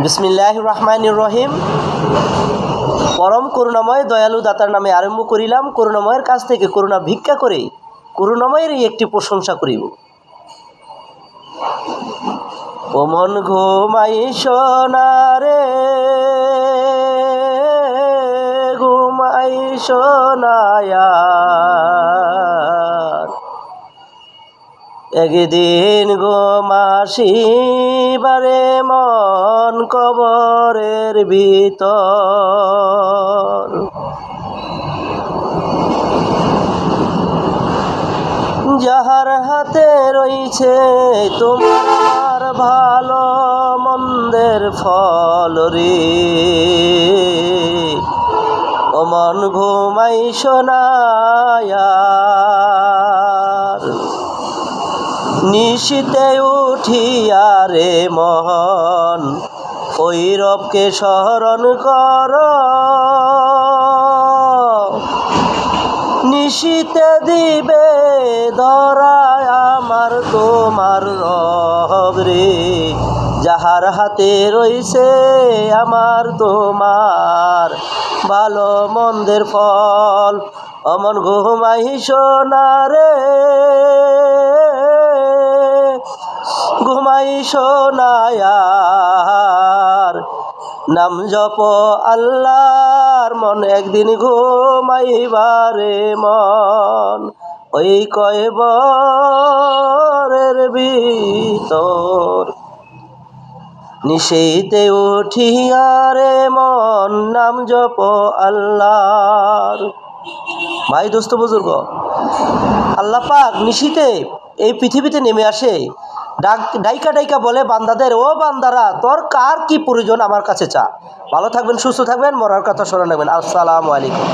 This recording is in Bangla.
বিসমিল্লাহির রহমানির রহিম। পরম করুণাময় দয়ালু দাতার নামে আরম্ভ করিলাম। করুণাময়ের কাছ থেকে করুণা ভিক্ষা করে করুণাময়েরই একটি প্রশংসা করিব। ও মন ঘুমাইস না রে, ঘুমাইস না আর, একদিন ঘুমাসিবারে মন কবরের ভিতর। যাহার হাতে রইছে তোমার ভালো মন্দের ফল রে, ও মন ঘুমাইস না আর, নিশিতে উঠিয়া রে মন ওই রবকে স্মরণ কর। নিশিতে দিবে ধরায় আমার তোমার রব রে, যাহার হাতে রইছে আমার তোমার ভালো মন্দের ফল। অমন ঘুমাইস না রে, ঘুমাইস না আর, নাম জপ আল্লাহর মন একদিন ঘুমাইবারে মন ওই কয়বরের ভিতর। নিশিতে উঠিয়া রে মন নাম জপ আল্লাহর। ভাই দোস্ত বুজুর্গ, আল্লাহ পাক নিশিতে এই পৃথিবীতে নেমে আসে, ডাইকা ডাইকা বলে বান্দাদের, ও বান্দারা তোর কার কি প্রয়োজন আমার কাছে চা। ভালো থাকবেন, সুস্থ থাকবেন, মরার কথা স্মরণ রাখবেন। আসসালামু আলাইকুম।